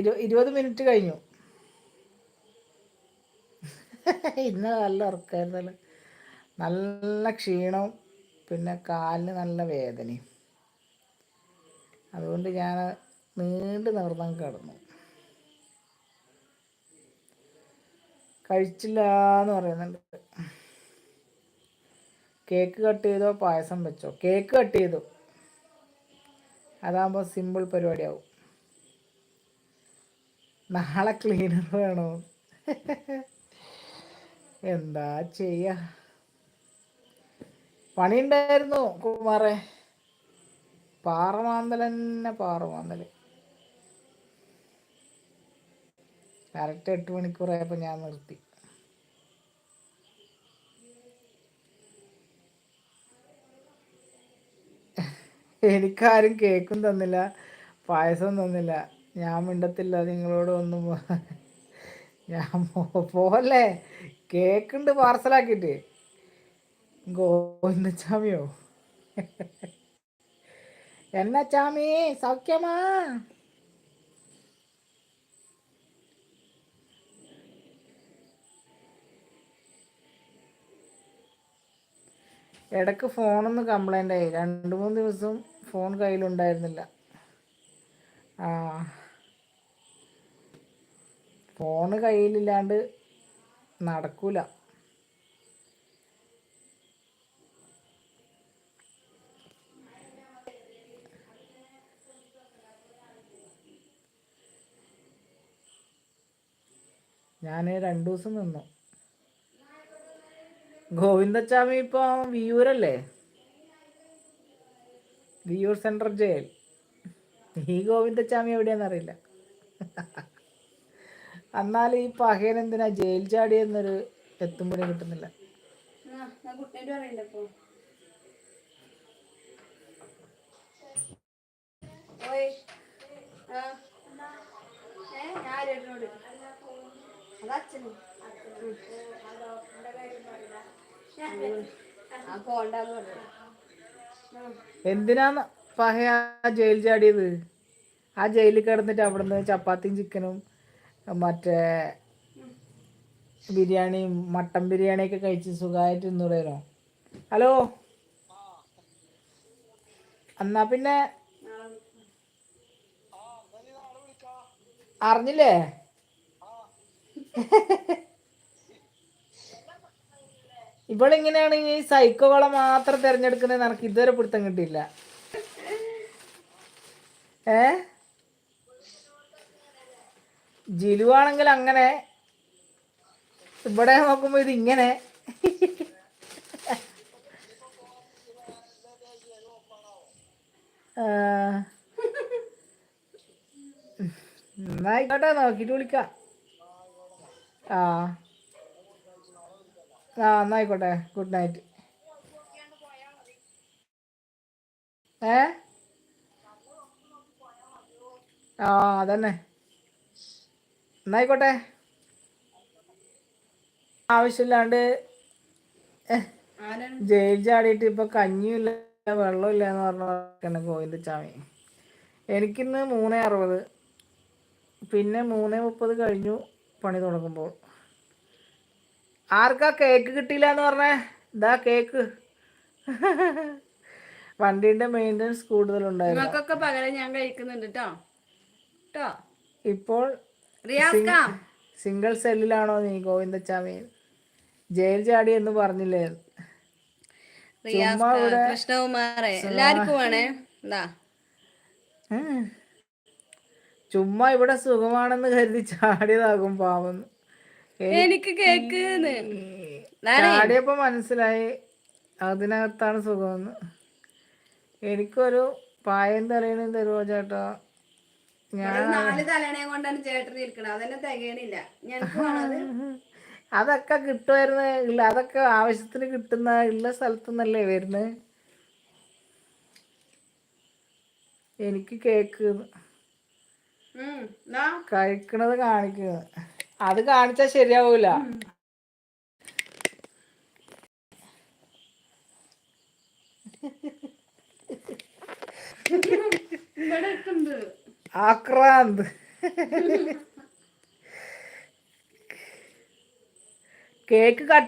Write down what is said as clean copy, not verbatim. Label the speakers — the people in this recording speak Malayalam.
Speaker 1: 20 മിനിറ്റ് കഴിഞ്ഞു. ഇന്ന് നല്ല ഉറക്കമായിരുന്നല്ലോ. നല്ല ക്ഷീണവും പിന്നെ കാലിന് നല്ല വേദനയും. അതുകൊണ്ട് ഞാൻ നീണ്ടു നിവർന്നം കിടന്നു. കഴിച്ചില്ല എന്ന് പറയുന്നുണ്ട്. കേക്ക് കട്ട് ചെയ്തോ പായസം വെച്ചോ? കേക്ക് കട്ട് ചെയ്തു. അതാകുമ്പോൾ സിമ്പിൾ പരിപാടിയാവും. നാളെ ക്ലീനർ വേണോ? എന്താ ചെയ്യ, പണിയുണ്ടായിരുന്നു കുമാറെ. പാറമാന്തൽ തന്നെ പാറമാന്തൽ. കറക്റ്റ് 8 മണിക്കൂറായപ്പോൾ ഞാൻ നിർത്തി. എനിക്കാരും കേക്കും തന്നില്ല, പായസം തന്നില്ല. ഞാൻ മിണ്ടത്തില്ല നിങ്ങളോട് ഒന്നും. ഞാൻ പോലെ കേക്കുണ്ട് പാർസലാക്കിയിട്ട്. ഗോവിന്ദച്ചാമിയോ? എന്നാ ചാമി സൗഖ്യമാ? ഇടയ്ക്ക് ഫോണൊന്ന് കംപ്ലൈൻ്റ് ആയി. 2-3 ദിവസം ഫോൺ കയ്യിലുണ്ടായിരുന്നില്ല. ആ, ഫോണ് കയ്യിലില്ലാണ്ട് നടക്കൂല. ഞാൻ 2 ദിവസം നിന്നു. ഗോവിന്ദച്ചാമി ഇപ്പോൾ വിയൂരല്ലേ? Viyyur central jail. ഈ ഗോവിന്ദച്ചാമി എവിടെയാണെന്നറിയില്ല. എന്നാലും ഈ പഹയനെന്തിനാ ജയിൽ ചാടിയെന്നൊരു എത്തുമ്പോഴേ കിട്ടുന്നില്ല. എന്തിനാന്ന് പഹയ ജയിൽ ചാടിയത്? ആ ജയിലിൽ കിടന്നിട്ട് അവിടുന്ന് ചപ്പാത്തിയും ചിക്കനും മറ്റേ ബിരിയാണിയും മട്ടൻ ബിരിയാണിയൊക്കെ കഴിച്ച് സുഖമായിട്ട് ഇന്നുകൂടെയോ? ഹലോ, എന്നാ പിന്നെ അറിഞ്ഞില്ലേ? ഇവളിങ്ങനെയാണ് ഈ സൈക്കോകളെ മാത്രം തിരഞ്ഞെടുക്കുന്നത്. എനിക്ക് ഇതുവരെ പിടുത്തം കിട്ടിയില്ല. ജിലുവാണെങ്കിൽ അങ്ങനെ, ഇവിടെ നോക്കുമ്പോ ഇത് ഇങ്ങനെ. എന്നായിക്കോട്ടെ, നോക്കിട്ട് വിളിക്കാം. ആ എന്നായിക്കോട്ടെ. Good night. അതന്നെ. എന്നായിക്കോട്ടെ. ആവശ്യമില്ലാണ്ട് ജയിൽ ചാടിയിട്ട് ഇപ്പൊ കഞ്ഞിയില്ല വെള്ളമില്ല എന്ന് പറഞ്ഞ ഗോവിന്ദച്ചാമി. എനിക്കിന്ന് 3:60, പിന്നെ 3:30 കഴിഞ്ഞു പണി തുടങ്ങുമ്പോൾ. ആർക്കാ കേക്ക് കിട്ടിയില്ല എന്ന് പറഞ്ഞേ? ഇതാ കേക്ക്. വണ്ടീന്റെ മെയിൻ്റനൻസ് കൂടുതലുണ്ടായിരുന്നു.
Speaker 2: പകരം ഞാൻ കഴിക്കുന്നുണ്ട് കേട്ടോ.
Speaker 1: ഇപ്പോൾ സിംഗിൾ സെല്ലിലാണോ നീ ഗോവിന്ദച്ചാമി? ജയിൽ ചാടി എന്ന് പറഞ്ഞില്ലേ? ചുമ്മാ ഇവിടെ
Speaker 2: കൃഷ്ണകുമാറെ എല്ലാവർക്കും വേണേ.
Speaker 1: ചുമ്മാ ഇവിടെ സുഖമാണെന്ന് കരുതി ചാടിയതാകും പാവം.
Speaker 2: എനിക്ക് കേക്ക്
Speaker 1: ചാടിയപ്പോ മനസ്സിലായി അതിനകത്താണ് സുഖമെന്ന്. എനിക്കൊരു പായം തലയണയും തരുമോ ചേട്ടാ?
Speaker 2: ഞാൻ 4 തലയണയും കൊണ്ടാണ് ചേട്ടൻ ഇരിക്കണത്. അതെന്നെ തികയണില്ല.
Speaker 1: അതൊക്കെ കിട്ടുമായിരുന്നു. ഇല്ല, അതൊക്കെ ആവശ്യത്തിന് കിട്ടുന്ന ഉള്ള സ്ഥലത്തുനിന്നല്ലേ വരുന്നത്. എനിക്ക് കേക്ക് കഴിക്കണത് കാണിക്കുന്നത്, അത് കാണിച്ചാൽ ശരിയാവൂല. ആക്രാന്ത്. Cake cut